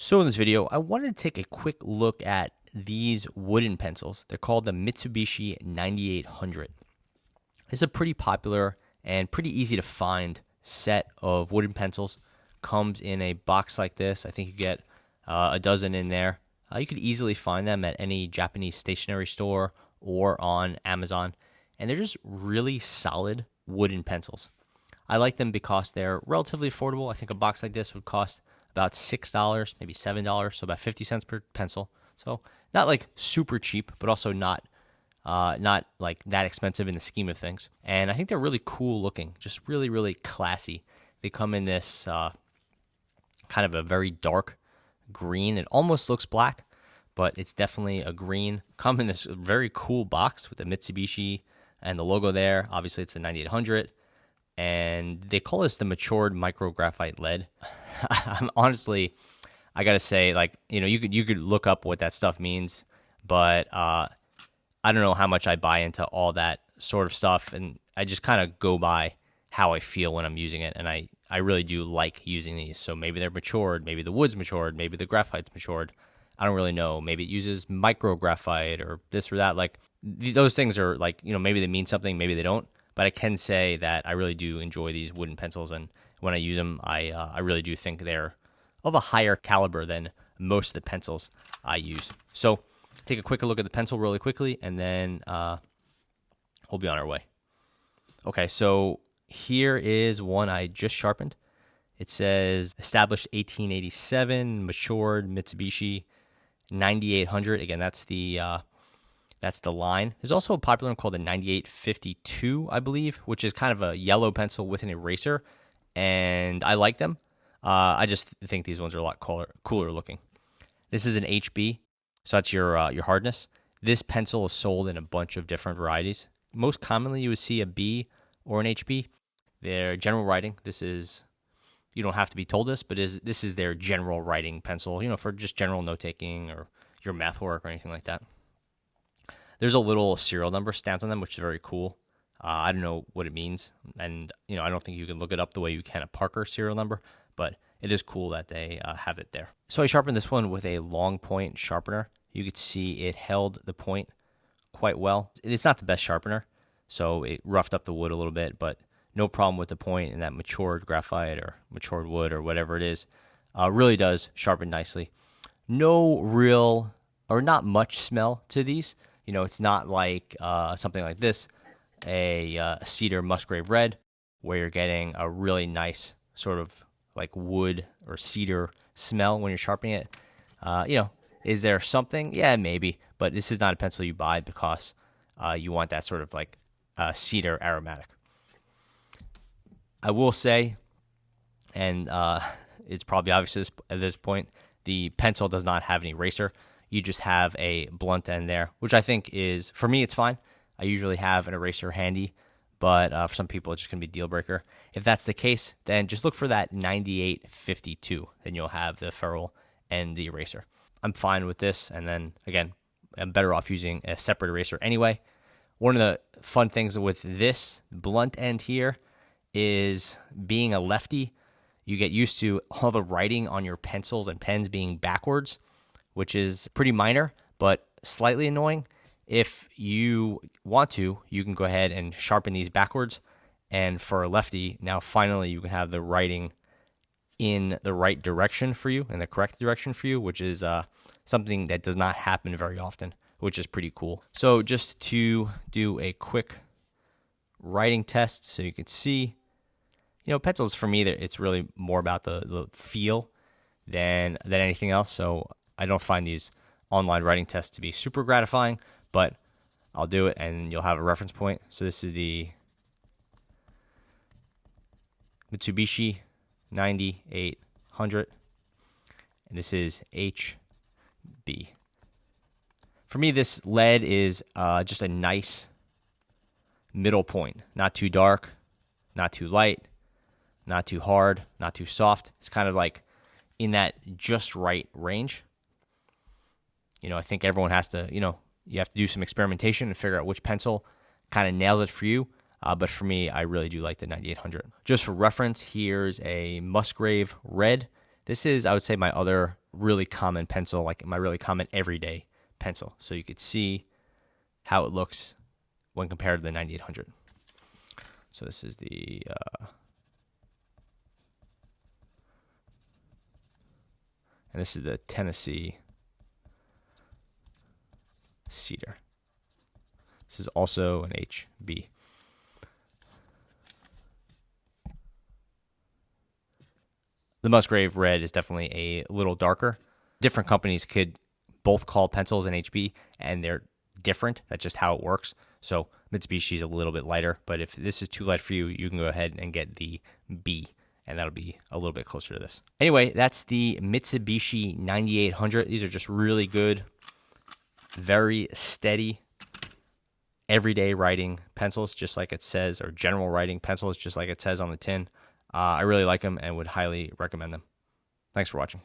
So in this video, I wanted to take a quick look at these wooden pencils. They're called the Mitsubishi 9800. It's a pretty popular and pretty easy to find set of wooden pencils. Comes in a box like this. I think you get a dozen in there. You could easily find them at any Japanese stationery store or on Amazon. And they're just really solid wooden pencils. I like them because they're relatively affordable. I think a box like this would cost about $6, maybe $7, so about 50 cents per pencil. So not like super cheap, but also not like that expensive in the scheme of things. And I think they're really cool looking, just really, really classy. They come in this kind of a very dark green. It almost looks black, but it's definitely a green. Come in this very cool box with the Mitsubishi and the logo there. Obviously, it's the 9800. And they call this the matured micro graphite lead. I'm honestly, I gotta say, like, you could look up what that stuff means, but I don't know how much I buy into all that sort of stuff, and I just kind of go by how I feel when I'm using it, and I really do like using these. So maybe they're matured, maybe the wood's matured, maybe the graphite's matured. I don't really know. Maybe it uses micro graphite or this or that. Like those things are like, maybe they mean something, maybe they don't. But I can say that I really do enjoy these wooden pencils, and when I use them, I really do think they're of a higher caliber than most of the pencils I use. So take a quick look at the pencil really quickly, and then we'll be on our way. Okay, so here is one I just sharpened. It says established 1887, matured Mitsubishi 9800. Again, that's the line. There's also a popular one called the 9852, I believe, which is kind of a yellow pencil with an eraser, and I like them. I just think these ones are a lot cooler looking. This is an HB, so that's your hardness. This pencil is sold in a bunch of different varieties. Most commonly, you would see a B or an HB. Their general writing, this is, you don't have to be told this, but this is their general writing pencil, for just general note-taking or your math work or anything like that. There's a little serial number stamped on them, which is very cool. I don't know what it means, and I don't think you can look it up the way you can a Parker serial number, but it is cool that they have it there. So I sharpened this one with a long point sharpener. You could see it held the point quite well. It's not the best sharpener, so it roughed up the wood a little bit, but no problem with the point, and that matured graphite or matured wood or whatever it is really does sharpen nicely. No real or not much smell to these. It's not like something like this, a cedar musgrave red, where you're getting a really nice sort of like wood or cedar smell when you're sharpening it. Is there something? Yeah, maybe. But this is not a pencil you buy because you want that sort of like cedar aromatic. I will say, and it's probably obvious at this point, the pencil does not have an eraser. You just have a blunt end there, which I think is, for me, it's fine. I usually have an eraser handy, but for some people, it's just going to be a deal breaker. If that's the case, then just look for that 9852. Then you'll have the ferrule and the eraser. I'm fine with this, and then, again, I'm better off using a separate eraser anyway. One of the fun things with this blunt end here is being a lefty, you get used to all the writing on your pencils and pens being backwards, which is pretty minor, but slightly annoying. If you want to, you can go ahead and sharpen these backwards. And for a lefty, now finally you can have the writing in the right direction for you, in the correct direction for you, which is something that does not happen very often, which is pretty cool. So just to do a quick writing test so you can see, pencils for me, it's really more about the feel than anything else. So I don't find these online writing tests to be super gratifying, but I'll do it and you'll have a reference point. So this is the Mitsubishi 9800, and this is HB. For me, this lead is just a nice middle point. Not too dark, not too light, not too hard, not too soft. It's kind of like in that just right range. I think everyone has to, you have to do some experimentation and figure out which pencil kind of nails it for you. But for me, I really do like the 9800. Just for reference, here's a Musgrave Red. This is, I would say, my other really common pencil, like my really common everyday pencil. So you could see how it looks when compared to the 9800. So this is the and this is the Tennessee Cedar. This is also an HB. The Musgrave Red is definitely a little darker. Different companies could both call pencils an HB, and they're different. That's just how it works. So Mitsubishi is a little bit lighter, but if this is too light for you, you can go ahead and get the B, and that'll be a little bit closer to this. Anyway, that's the Mitsubishi 9800. These are just really good, very steady, everyday writing pencils, just like it says, or general writing pencils, just like it says on the tin. I really like them and would highly recommend them. Thanks for watching.